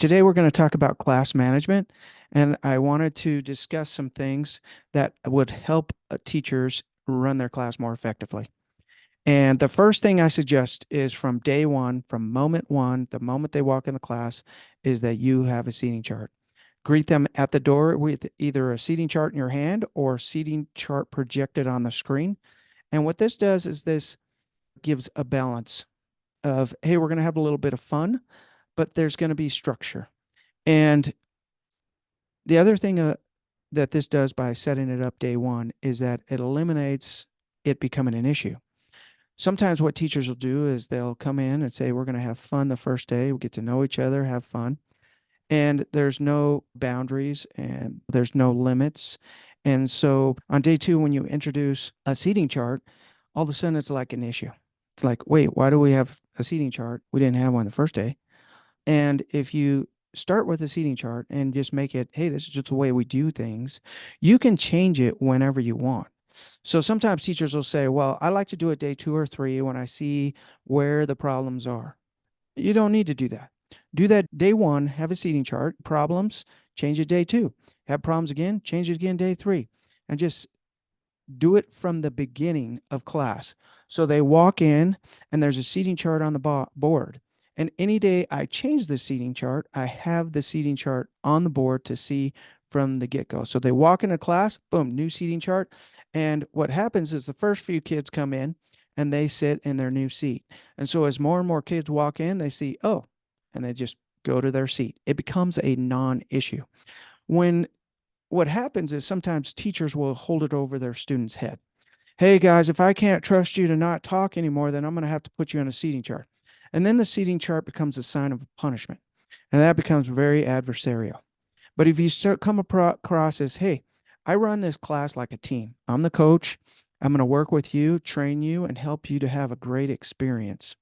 Today, we're going to talk about class management, and I wanted to discuss some things that would help teachers run their class more effectively. And the first thing I suggest is from day one, from moment one, the moment they walk in the class, is that you have a seating chart. Greet them at the door with either a seating chart in your hand or seating chart projected on the screen. And what this does is this gives a balance of, hey, we're going to have a little bit of fun, but there's going to be structure. And the other thing that this does by setting it up day one is that it eliminates it becoming an issue. Sometimes what teachers will do is they'll come in and say, we're going to have fun the first day. We'll get to know each other, have fun. And there's no boundaries and there's no limits. And so on day two, when you introduce a seating chart, all of a sudden it's like an issue. It's like, wait, why do we have a seating chart? We didn't have one the first day. And if you start with a seating chart and just make it, hey, this is just the way we do things, you can change it whenever you want. So sometimes teachers will say, well, I like to do it day 2 or 3 when I see where the problems are. You don't need to do that. Do that day one, have a seating chart, problems, change it day 2. Have problems again, change it again day 3. And just do it from the beginning of class. So they walk in and there's a seating chart on the board. And any day I change the seating chart, I have the seating chart on the board to see from the get-go. So they walk into class, boom, new seating chart. And what happens is the first few kids come in and they sit in their new seat. And so as more and more kids walk in, they see, oh, and they just go to their seat. It becomes a non-issue. When what happens is sometimes teachers will hold it over their students' head. Hey guys, if I can't trust you to not talk anymore, then I'm going to have to put you on a seating chart. And then the seating chart becomes a sign of punishment. And that becomes very adversarial. But if you start come across as, hey, I run this class like a team. I'm the coach. I'm going to work with you, train you, and help you to have a great experience.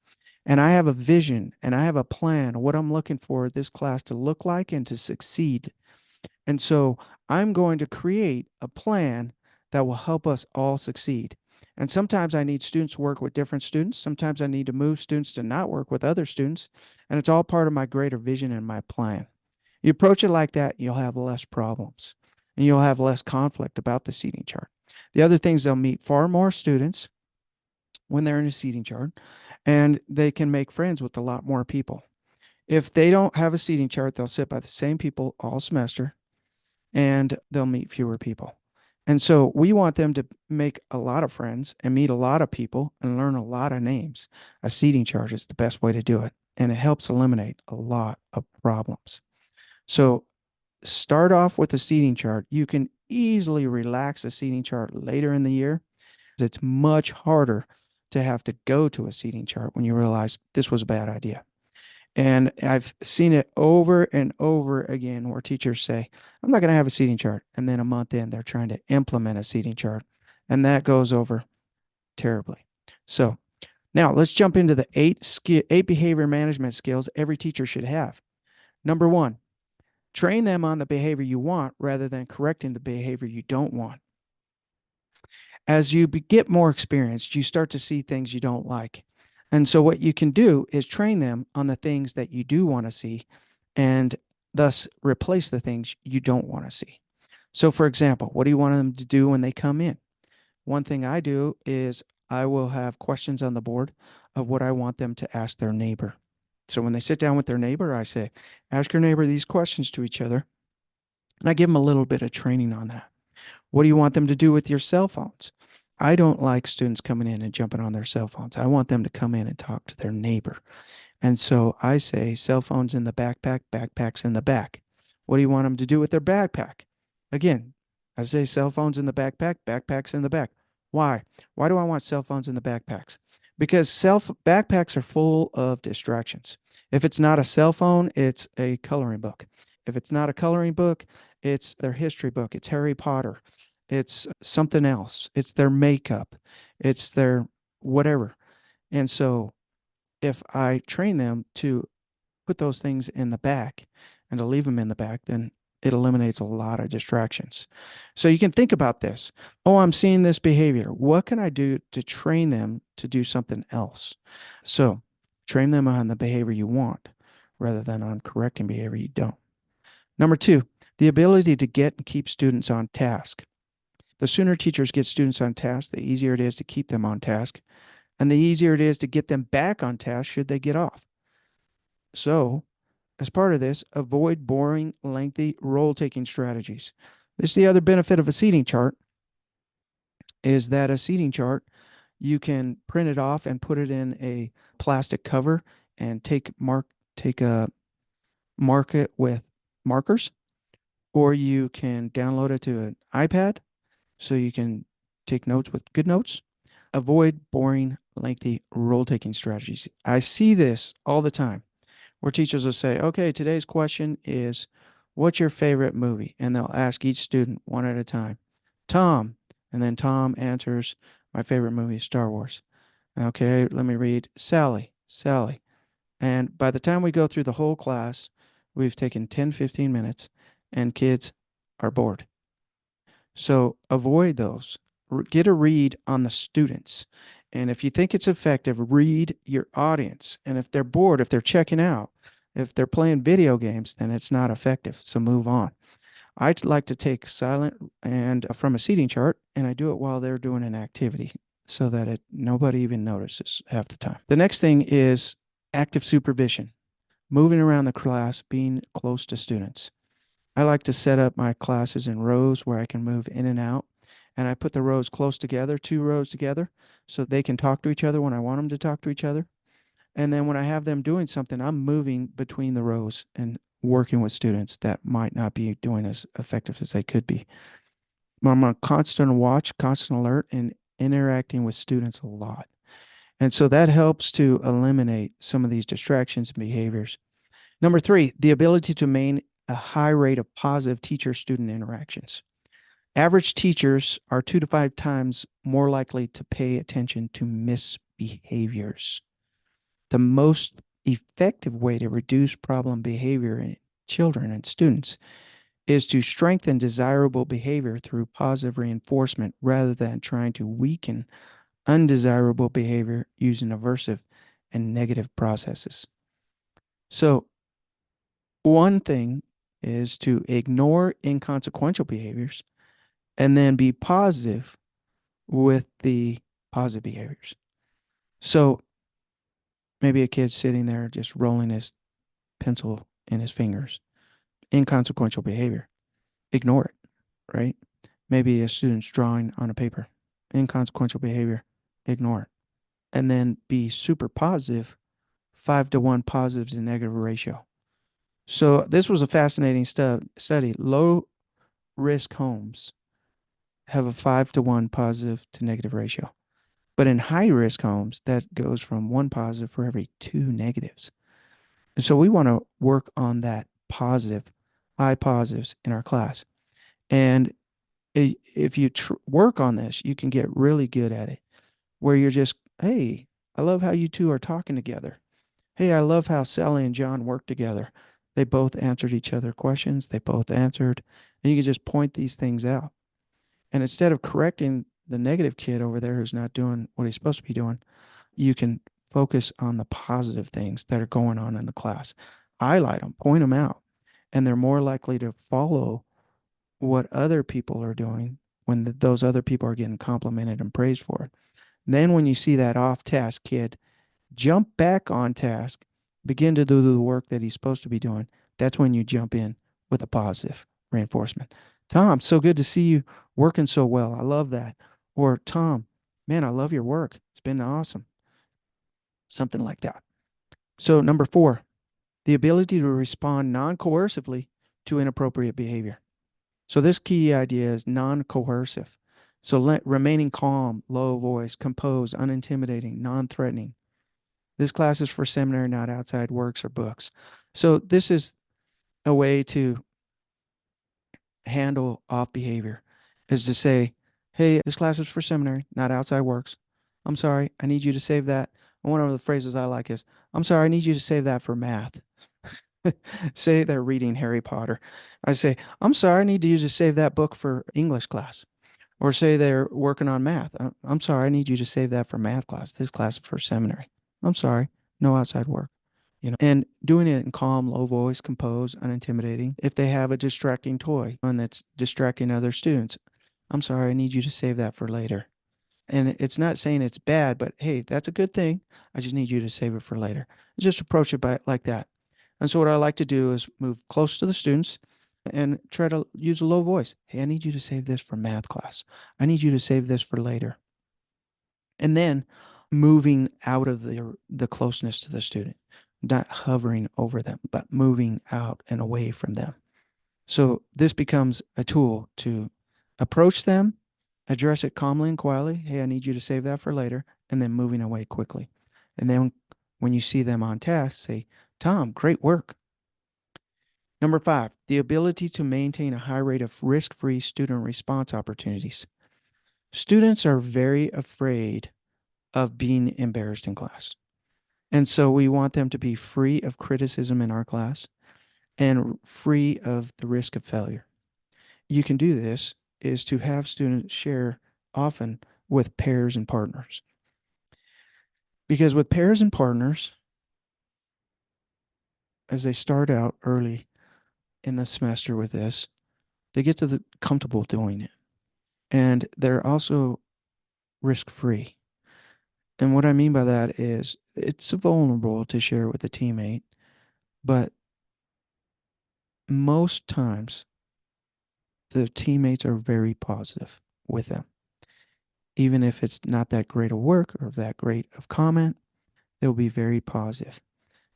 And I have a vision and I have a plan of what I'm looking for this class to look like and to succeed. And so I'm going to create a plan that will help us all succeed. And sometimes I need students to work with different students. Sometimes I need to move students to not work with other students. And it's all part of my greater vision and my plan. You approach it like that, you'll have less problems and you'll have less conflict about the seating chart. The other things, they'll meet far more students when they're in a seating chart, and they can make friends with a lot more people. If they don't have a seating chart, they'll sit by the same people all semester and they'll meet fewer people. And so we want them to make a lot of friends and meet a lot of people and learn a lot of names. A seating chart is the best way to do it, and it helps eliminate a lot of problems. So start off with a seating chart. You can easily relax a seating chart later in the year. It's much harder to have to go to a seating chart when you realize this was a bad idea. And I've seen it over and over again where teachers say, I'm not going to have a seating chart. And then a month in, they're trying to implement a seating chart. And that goes over terribly. So now let's jump into the eight behavior management skills every teacher should have. Number one, train them on the behavior you want rather than correcting the behavior you don't want. As you get more experienced, you start to see things you don't like. And so what you can do is train them on the things that you do want to see and thus replace the things you don't want to see. So for example, what do you want them to do when they come in? One thing I do is I will have questions on the board of what I want them to ask their neighbor. So when they sit down with their neighbor, I say, ask your neighbor these questions to each other. And I give them a little bit of training on that. What do you want them to do with your cell phones? I don't like students coming in and jumping on their cell phones. I want them to come in and talk to their neighbor. And so I say cell phones in the backpack, backpacks in the back. What do you want them to do with their backpack? Again, I say cell phones in the backpack, backpacks in the back. Why? Why do I want cell phones in the backpacks? Because backpacks are full of distractions. If it's not a cell phone, it's a coloring book. If it's not a coloring book, it's their history book. It's Harry Potter. It's something else. It's their makeup. It's their whatever. And so if I train them to put those things in the back and to leave them in the back, then it eliminates a lot of distractions. So you can think about this. Oh, I'm seeing this behavior. What can I do to train them to do something else? So train them on the behavior you want rather than on correcting behavior you don't. Number two, the ability to get and keep students on task. The sooner teachers get students on task, the easier it is to keep them on task, and the easier it is to get them back on task should they get off. So, as part of this, avoid boring, lengthy role-taking strategies. This is the other benefit of a seating chart, is that a seating chart, you can print it off and put it in a plastic cover and mark it with markers, or you can download it to an iPad so you can take notes with good notes. Avoid boring, lengthy role-taking strategies. I see this all the time where teachers will say, okay, today's question is, what's your favorite movie? And they'll ask each student one at a time. Tom. And then Tom answers, my favorite movie is Star Wars. Okay, let me read Sally. Sally. And by the time we go through the whole class, we've taken 10, 15 minutes, and kids are bored. So avoid those. Get a read on the students. And if you think it's effective, read your audience. And if they're bored, if they're checking out, if they're playing video games, then it's not effective. So move on. I'd like to take silent and from a seating chart, and I do it while they're doing an activity so that nobody even notices half the time. The next thing is active supervision, moving around the class, being close to students. I like to set up my classes in rows where I can move in and out. And I put the rows close together, 2 rows together, so they can talk to each other when I want them to talk to each other. And then when I have them doing something, I'm moving between the rows and working with students that might not be doing as effective as they could be. I'm on constant watch, constant alert, and interacting with students a lot. And so that helps to eliminate some of these distractions and behaviors. Number 3, the ability to maintain a high rate of positive teacher-student interactions. Average teachers are 2 to 5 times more likely to pay attention to misbehaviors. The most effective way to reduce problem behavior in children and students is to strengthen desirable behavior through positive reinforcement rather than trying to weaken undesirable behavior using aversive and negative processes. So, one thing is to ignore inconsequential behaviors and then be positive with the positive behaviors. So maybe a kid's sitting there just rolling his pencil in his fingers. Inconsequential behavior. Ignore it, right? Maybe a student's drawing on a paper. Inconsequential behavior. Ignore it. And then be super positive, 5-to-1 positive to negative ratio. So this was a fascinating study. Low risk homes have a 5-to-1 positive to negative ratio. But in high risk homes, that goes from 1 positive for every 2 negatives. And so we want to work on that positive, high positives in our class. And if you work on this, you can get really good at it, where you're just, hey, I love how you two are talking together. Hey, I love how Sally and John work together. They both answered each other questions. They both answered. And you can just point these things out. And instead of correcting the negative kid over there who's not doing what he's supposed to be doing, you can focus on the positive things that are going on in the class. Highlight them, point them out, and they're more likely to follow what other people are doing when those other people are getting complimented and praised for it. Then when you see that off-task kid jump back on task, begin to do the work that he's supposed to be doing, that's when you jump in with a positive reinforcement. Tom, so good to see you working so well. I love that. Or Tom, man, I love your work. It's been awesome. Something like that. So number 4, the ability to respond non-coercively to inappropriate behavior. So this key idea is non-coercive. So remaining calm, low voice, composed, unintimidating, non-threatening. This class is for seminary, not outside works or books. So this is a way to handle off behavior, is to say, hey, this class is for seminary, not outside works. I'm sorry, I need you to save that. One of the phrases I like is, I'm sorry, I need you to save that for math. Say they're reading Harry Potter. I say, I'm sorry, I need you to save that book for English class. Or say they're working on math. I'm sorry, I need you to save that for math class. This class is for seminary. I'm sorry, no outside work. and doing it in calm, low voice, composed, unintimidating. If they have a distracting toy and that's distracting other students, I'm sorry, I need you to save that for later. And it's not saying it's bad, but hey, that's a good thing. I just need you to save it for later. Just approach it by like that. And so what I like to do is move close to the students and try to use a low voice. Hey, I need you to save this for math class. I need you to save this for later. And then moving out of the closeness to the student, not hovering over them, but moving out and away from them. So this becomes a tool to approach them, address it calmly and quietly. Hey, I need you to save that for later, and then moving away quickly. And then when you see them on task, say, Tom, great work. Number 5, the ability to maintain a high rate of risk-free student response opportunities. Students are very afraid of being embarrassed in class. And so we want them to be free of criticism in our class and free of the risk of failure. You can do this is to have students share often with pairs and partners. Because with pairs and partners, as they start out early in the semester with this, they get to the comfortable doing it. And they're also risk-free. And what I mean by that is it's vulnerable to share with a teammate, but most times the teammates are very positive with them. Even if it's not that great of work or that great of comment, they'll be very positive.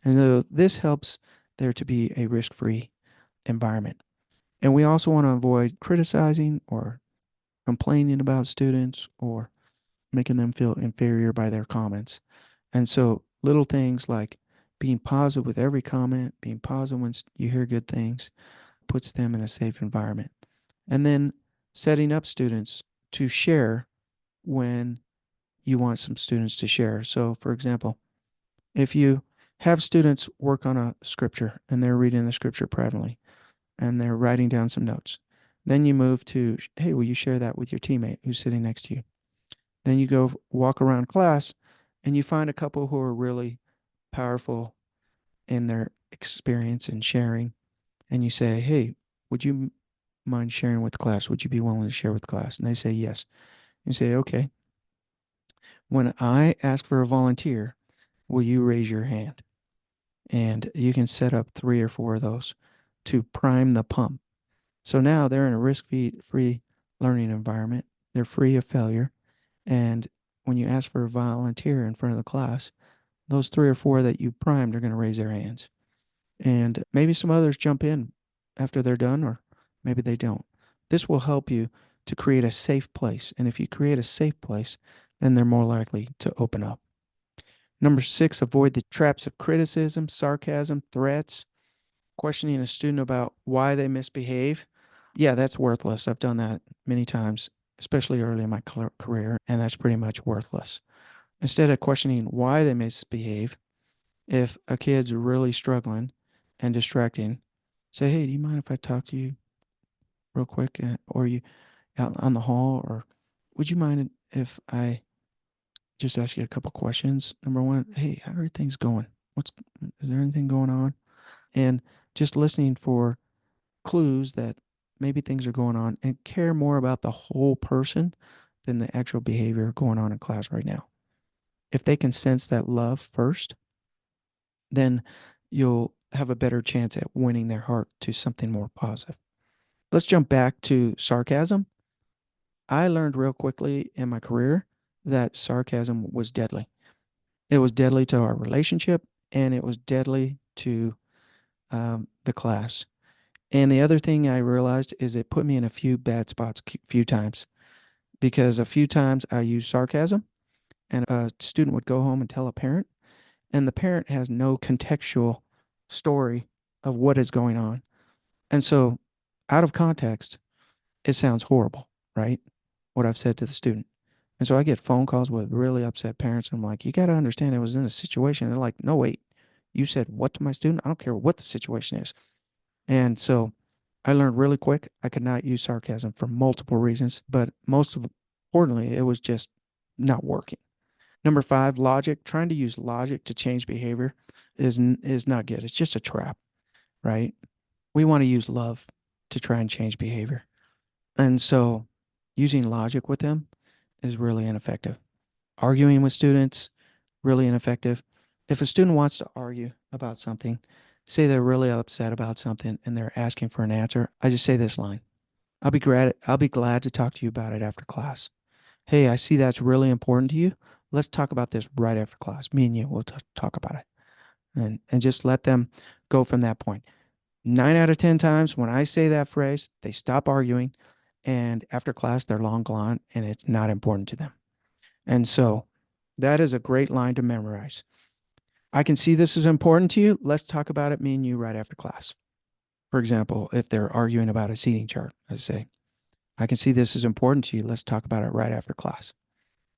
And so this helps there to be a risk-free environment. And we also want to avoid criticizing or complaining about students or making them feel inferior by their comments. And so little things like being positive with every comment, being positive when you hear good things, puts them in a safe environment. And then setting up students to share when you want some students to share. So, for example, if you have students work on a scripture and they're reading the scripture privately and they're writing down some notes, then you move to, hey, will you share that with your teammate who's sitting next to you? Then you go walk around class and you find a couple who are really powerful in their experience and sharing. And you say, hey, would you mind sharing with the class? Would you be willing to share with the class? And they say yes. You say, okay, when I ask for a volunteer, will you raise your hand? And you can set up 3 or 4 of those to prime the pump. So now they're in a risk-free learning environment. They're free of failure. And when you ask for a volunteer in front of the class, those 3 or 4 that you primed are going to raise their hands. And maybe some others jump in after they're done, or maybe they don't. This will help you to create a safe place. And if you create a safe place, then they're more likely to open up. Number 6, avoid the traps of criticism, sarcasm, threats, questioning a student about why they misbehave. Yeah, that's worthless. I've done that many times, especially early in my career, and that's pretty much worthless. Instead of questioning why they misbehave, if a kid's really struggling and distracting, say, hey, do you mind if I talk to you real quick? Or you out on the hall? Or would you mind if I just ask you a couple questions? Number one, hey, how are things going? Is there anything going on? And just listening for clues that maybe things are going on and care more about the whole person than the actual behavior going on in class right now. If they can sense that love first, then you'll have a better chance at winning their heart to something more positive. Let's jump back to sarcasm. I learned real quickly in my career that sarcasm was deadly. It was deadly to our relationship and it was deadly to the class. And the other thing I realized is it put me in a few bad spots a few times because a few times I used sarcasm and a student would go home and tell a parent, and the parent has no contextual story of what is going on. And so, out of context, it sounds horrible, right? What I've said to the student. And so I get phone calls with really upset parents. And I'm like, you got to understand, I was in a situation. And they're like, no, wait, you said what to my student? I don't care what the situation is. And so I learned really quick I could not use sarcasm for multiple reasons, but most importantly, it was just not working. Number 5, logic. Trying to use logic to change behavior is not good. It's just a trap, right? We want to use love to try and change behavior. And so using logic with them is really ineffective. Arguing with students, really ineffective. If a student wants to argue about something, say they're really upset about something and they're asking for an answer, I just say this line. I'll be glad to talk to you about it after class. Hey, I see that's really important to you. Let's talk about this right after class. Me and you will talk about it. And just let them go from that point. 9 out of 10 times when I say that phrase, they stop arguing, and after class, they're long gone and it's not important to them. And so that is a great line to memorize. I can see this is important to you. Let's talk about it, me and you, right after class. For example, if they're arguing about a seating chart, I say, I can see this is important to you. Let's talk about it right after class.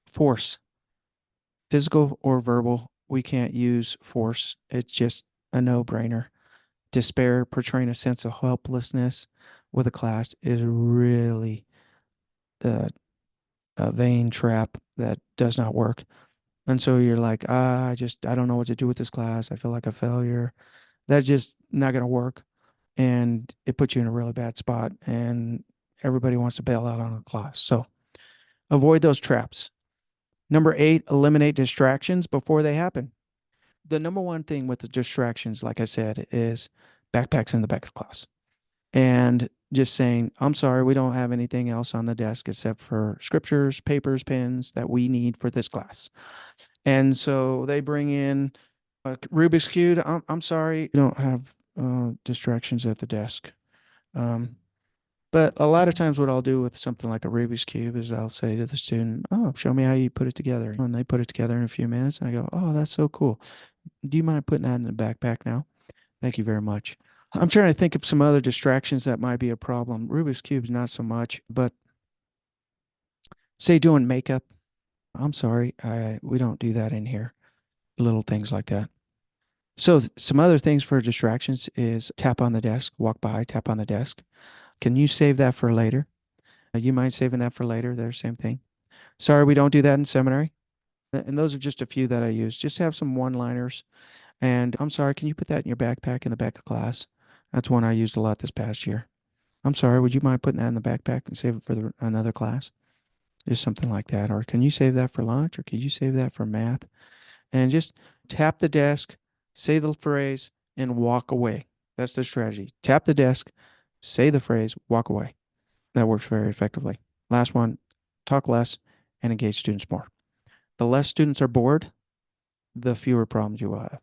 Force, physical or verbal, we can't use force. It's just a no-brainer. Despair, portraying a sense of helplessness with a class is really a vain trap that does not work. And so you're like, I don't know what to do with this class. I feel like a failure. That's just not going to work. And it puts you in a really bad spot. And everybody wants to bail out on the class. So avoid those traps. Number 8, eliminate distractions before they happen. The number one thing with the distractions, like I said, is backpacks in the back of class. And just saying, I'm sorry, we don't have anything else on the desk except for scriptures, papers, pens that we need for this class. And so they bring in a Rubik's Cube. I'm sorry, we don't have distractions at the desk. But a lot of times what I'll do with something like a Rubik's Cube is I'll say to the student, oh, show me how you put it together. And they put it together in a few minutes. And I go, oh, that's so cool. Do you mind putting that in the backpack now? Thank you very much. I'm trying to think of some other distractions that might be a problem. Rubik's Cube's not so much, but say doing makeup. I'm sorry, we don't do that in here. Little things like that. So some other things for distractions is tap on the desk, walk by, tap on the desk. Can you save that for later? You mind saving that for later? They're the same thing. Sorry, we don't do that in seminary. And those are just a few that I use. Just have some one-liners. And I'm sorry, can you put that in your backpack in the back of class? That's one I used a lot this past year. I'm sorry, would you mind putting that in the backpack and save it for another class? Just something like that. Or can you save that for lunch? Or can you save that for math? And just tap the desk, say the phrase, and walk away. That's the strategy. Tap the desk, say the phrase, walk away. That works very effectively. Last one, talk less and engage students more. The less students are bored, the fewer problems you will have.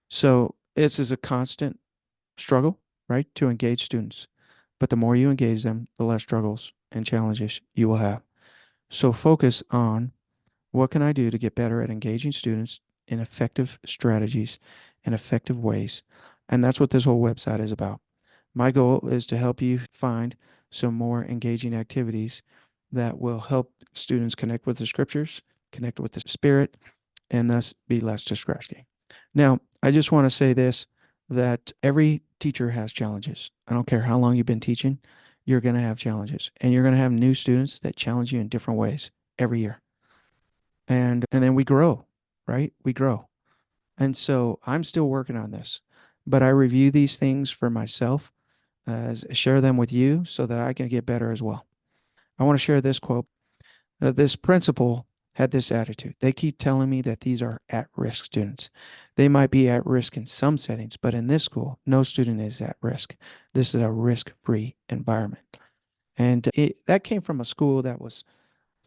So this is a constant struggle, right, to engage students. But the more you engage them, the less struggles and challenges you will have. So focus on what can I do to get better at engaging students in effective strategies and effective ways. And that's what this whole website is about. My goal is to help you find some more engaging activities that will help students connect with the scriptures, connect with the spirit, and thus be less distracting. Now, I just want to say this, that every teacher has challenges. I don't care how long you've been teaching, you're going to have challenges. And you're going to have new students that challenge you in different ways every year. And then we grow, right? We grow. And so I'm still working on this, but I review these things for myself, share them with you so that I can get better as well. I want to share this quote. This principal had this attitude. They keep telling me that these are at-risk students. They might be at risk in some settings, but in this school, no student is at risk. This is a risk-free environment. And that came from a school that was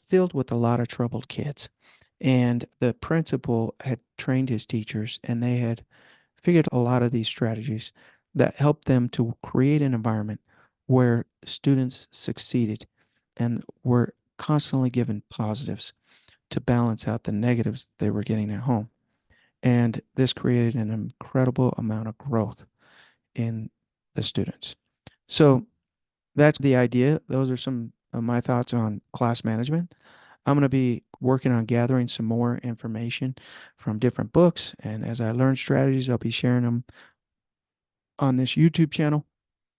filled with a lot of troubled kids. And the principal had trained his teachers, and they had figured a lot of these strategies that helped them to create an environment where students succeeded and were constantly given positives to balance out the negatives they were getting at home. And this created an incredible amount of growth in the students. So that's the idea. Those are some of my thoughts on class management. I'm going to be working on gathering some more information from different books. And as I learn strategies, I'll be sharing them on this YouTube channel.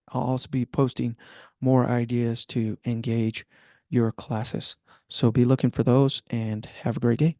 I'll also be posting more ideas to engage your classes. So be looking for those and have a great day.